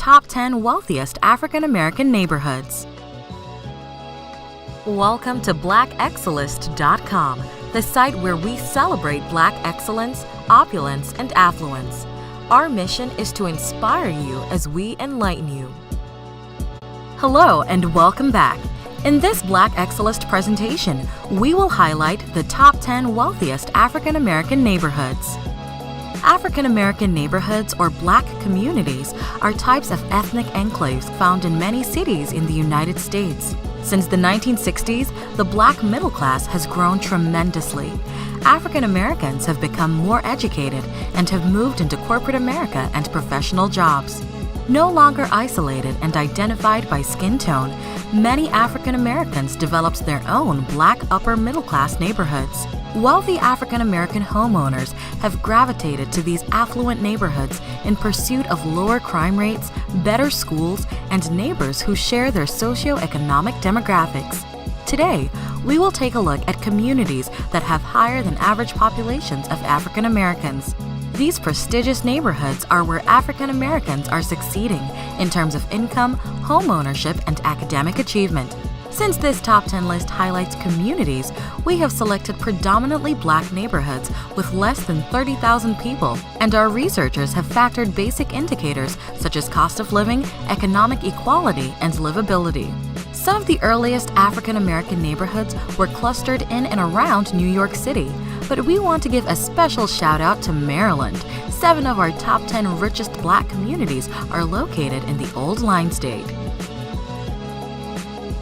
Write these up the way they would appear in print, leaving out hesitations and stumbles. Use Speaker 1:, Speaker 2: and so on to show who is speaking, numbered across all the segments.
Speaker 1: top 10 wealthiest African American neighborhoods. Welcome to BlackExcellist.com, the site where we celebrate Black excellence, opulence, and affluence. Our mission is to inspire you as we enlighten you. Hello and welcome back. In this Black Excellist presentation, we will highlight the top 10 wealthiest African American neighborhoods. African American neighborhoods or Black communities are types of ethnic enclaves found in many cities in the United States. Since the 1960s, the Black middle class has grown tremendously. African Americans have become more educated and have moved into corporate America and professional jobs. No longer isolated and identified by skin tone, many African Americans developed their own Black upper middle class neighborhoods. Wealthy African American homeowners have gravitated to these affluent neighborhoods in pursuit of lower crime rates, better schools, and neighbors who share their socioeconomic demographics. Today, we will take a look at communities that have higher than average populations of African Americans. These prestigious neighborhoods are where African Americans are succeeding in terms of income, home ownership, and academic achievement. Since this top 10 list highlights communities, we have selected predominantly Black neighborhoods with less than 30,000 people, and our researchers have factored basic indicators such as cost of living, economic equality, and livability. Some of the earliest African American neighborhoods were clustered in and around New York City, but we want to give a special shout out to Maryland. 7 of our top 10 richest Black communities are located in the Old Line State.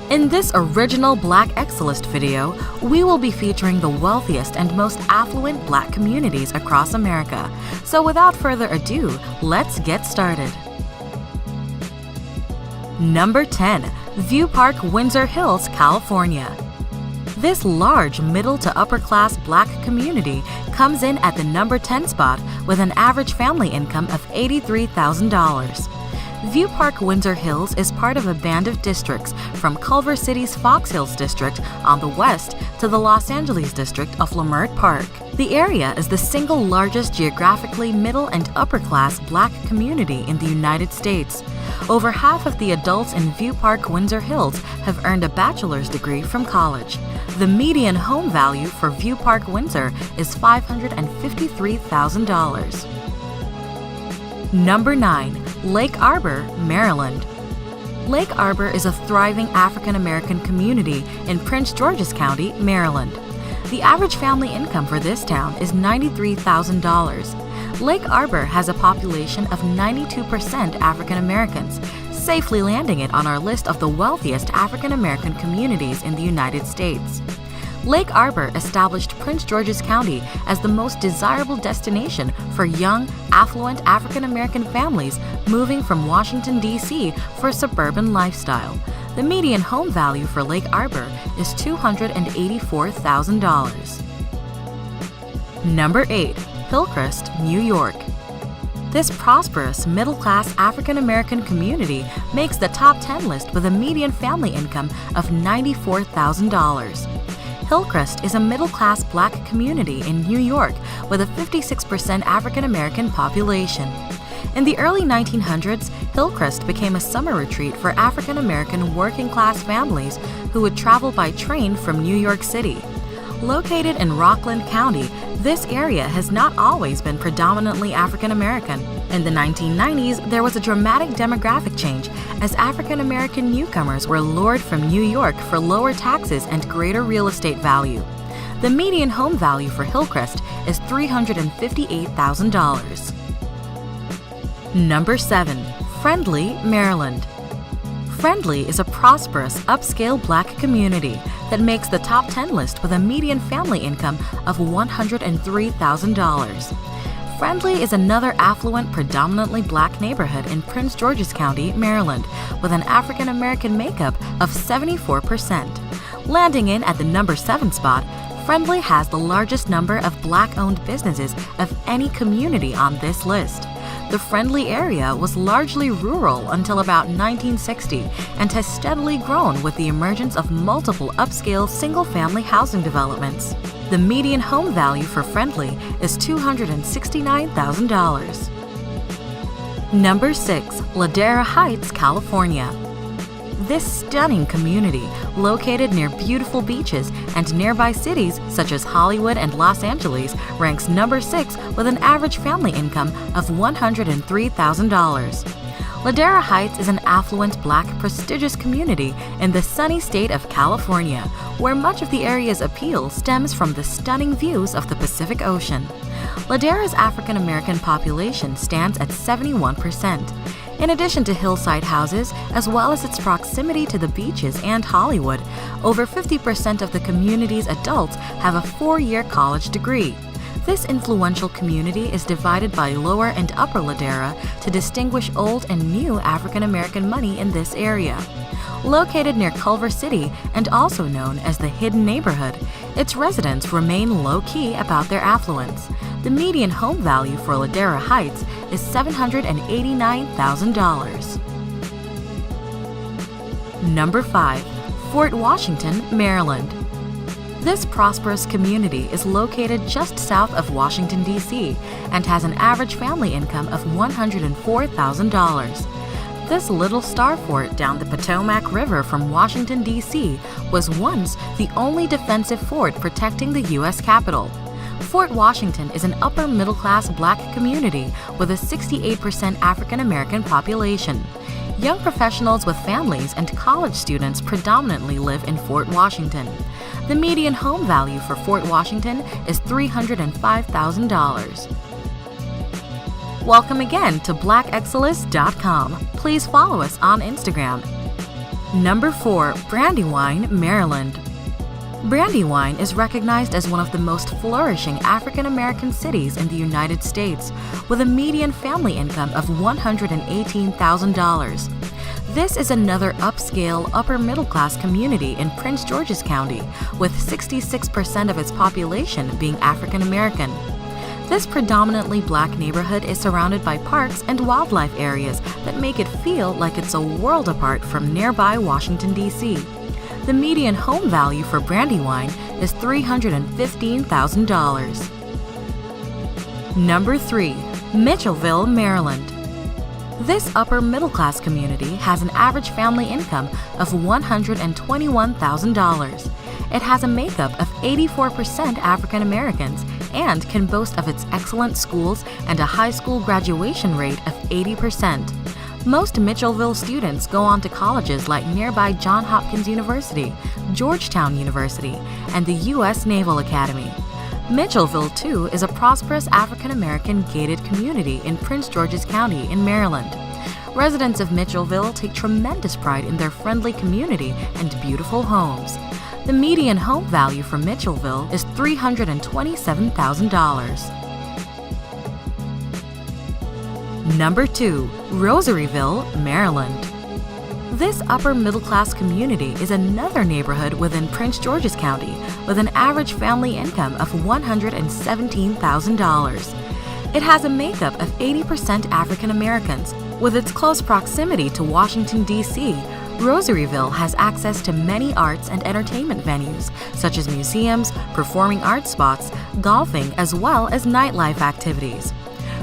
Speaker 1: In this original Black Excellist video, we will be featuring the wealthiest and most affluent Black communities across America. So without further ado, let's get started. Number 10. View Park, Windsor Hills, California. This large middle to upper class Black community comes in at the number 10 spot with an average family income of $83,000. View Park, Windsor Hills is part of a band of districts from Culver City's Fox Hills district on the west to the Los Angeles district of Leimert Park. The area is the single largest geographically middle and upper class Black community in the United States. Over half of the adults in View Park, Windsor Hills have earned a bachelor's degree from college. The median home value for View Park, Windsor is $553,000. Number 9. Lake Arbor, Maryland. Lake Arbor is a thriving African American community in Prince George's County, Maryland. The average family income for this town is $93,000. Lake Arbor has a population of 92% African Americans, safely landing it on our list of the wealthiest African American communities in the United States. Lake Arbor established Prince George's County as the most desirable destination for young, affluent African American families moving from Washington, D.C. for a suburban lifestyle. The median home value for Lake Arbor is $284,000. Number 8. Hillcrest, New York. This prosperous, middle-class African American community makes the top 10 list with a median family income of $94,000. Hillcrest is a middle-class Black community in New York with a 56% African American population. In the early 1900s, Hillcrest became a summer retreat for African American working-class families who would travel by train from New York City. Located in Rockland County, this area has not always been predominantly African American. In the 1990s, there was a dramatic demographic change as African American newcomers were lured from New York for lower taxes and greater real estate value. The median home value for Hillcrest is $358,000. Number 7. Friendly, Maryland. Friendly is a prosperous, upscale Black community that makes the top 10 list with a median family income of $103,000. Friendly is another affluent, predominantly Black neighborhood in Prince George's County, Maryland, with an African American makeup of 74%. Landing in at the number 7 spot, Friendly has the largest number of Black-owned businesses of any community on this list. The Friendly area was largely rural until about 1960 and has steadily grown with the emergence of multiple upscale single-family housing developments. The median home value for Friendly is $269,000. Number 6. Ladera Heights, California. This stunning community, located near beautiful beaches and nearby cities such as Hollywood and Los Angeles, ranks number 6 with an average family income of $103,000. Ladera Heights is an affluent, Black, prestigious community in the sunny state of California, where much of the area's appeal stems from the stunning views of the Pacific Ocean. Ladera's African American population stands at 71%. In addition to hillside houses, as well as its proximity to the beaches and Hollywood, over 50% of the community's adults have a 4-year college degree. This influential community is divided by Lower and Upper Ladera to distinguish old and new African American money in this area. Located near Culver City and also known as the Hidden Neighborhood, its residents remain low-key about their affluence. The median home value for Ladera Heights is $789,000. Number 5. Fort Washington, Maryland. This prosperous community is located just south of Washington, D.C., and has an average family income of $104,000. This little star fort down the Potomac River from Washington, D.C. was once the only defensive fort protecting the U.S. Capitol. Fort Washington is an upper-middle-class Black community with a 68% African-American population. Young professionals with families and college students predominantly live in Fort Washington. The median home value for Fort Washington is $305,000. Welcome again to BlackExcellist.com. Please follow us on Instagram. Number 4. Brandywine, Maryland. Brandywine is recognized as one of the most flourishing African American cities in the United States, with a median family income of $118,000. This is another upscale, upper-middle-class community in Prince George's County, with 66% of its population being African American. This predominantly Black neighborhood is surrounded by parks and wildlife areas that make it feel like it's a world apart from nearby Washington, D.C. The median home value for Brandywine is $315,000. Number 3. Mitchellville, Maryland. This upper-middle-class community has an average family income of $121,000. It has a makeup of 84% African Americans and can boast of its excellent schools and a high school graduation rate of 80%. Most Mitchellville students go on to colleges like nearby Johns Hopkins University, Georgetown University, and the U.S. Naval Academy. Mitchellville, too, is a prosperous African American gated community in Prince George's County in Maryland. Residents of Mitchellville take tremendous pride in their friendly community and beautiful homes. The median home value for Mitchellville is $327,000. Number 2. Rosaryville, Maryland. This upper-middle-class community is another neighborhood within Prince George's County with an average family income of $117,000. It has a makeup of 80% African Americans. With its close proximity to Washington, D.C., Rosaryville has access to many arts and entertainment venues, such as museums, performing arts spots, golfing, as well as nightlife activities.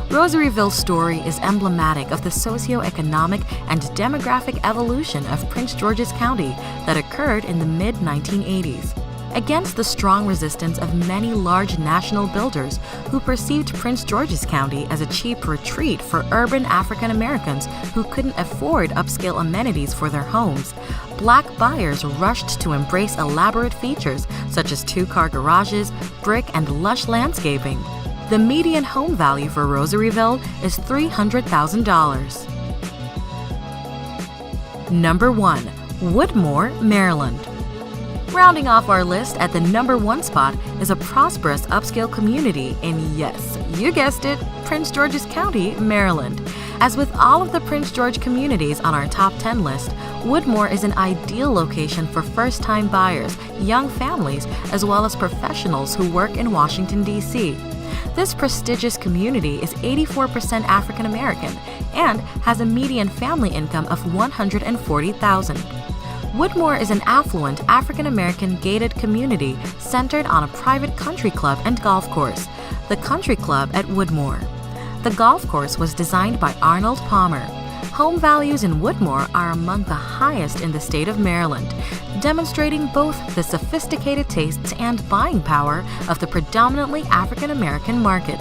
Speaker 1: Rosaryville's story is emblematic of the socio-economic and demographic evolution of Prince George's County that occurred in the mid-1980s. Against the strong resistance of many large national builders who perceived Prince George's County as a cheap retreat for urban African Americans who couldn't afford upscale amenities for their homes, Black buyers rushed to embrace elaborate features such as 2-car garages, brick, and lush landscaping. The median home value for Rosaryville is $300,000. Number 1. Woodmore, Maryland. Rounding off our list at the number 1 spot is a prosperous upscale community in, yes, you guessed it, Prince George's County, Maryland. As with all of the Prince George communities on our top 10 list, Woodmore is an ideal location for first-time buyers, young families, as well as professionals who work in Washington, D.C. This prestigious community is 84% African American and has a median family income of $140,000. Woodmore is an affluent African American gated community centered on a private country club and golf course, the Country Club at Woodmore. The golf course was designed by Arnold Palmer. Home values in Woodmore are among the highest in the state of Maryland, demonstrating both the sophisticated tastes and buying power of the predominantly African American market.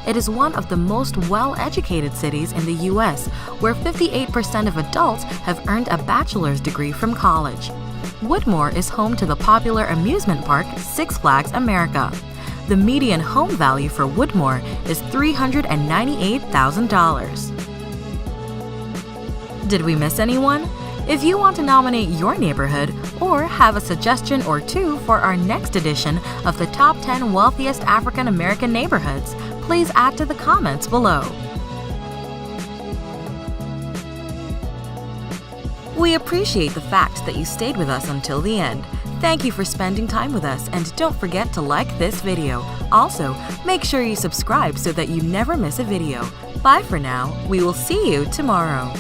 Speaker 1: It is one of the most well-educated cities in the U.S., where 58% of adults have earned a bachelor's degree from college. Woodmore is home to the popular amusement park Six Flags America. The median home value for Woodmore is $398,000. Did we miss anyone? If you want to nominate your neighborhood or have a suggestion or two for our next edition of the Top 10 Wealthiest African American Neighborhoods, please add to the comments below. We appreciate the fact that you stayed with us until the end. Thank you for spending time with us, and don't forget to like this video. Also, make sure you subscribe so that you never miss a video. Bye for now. We will see you tomorrow.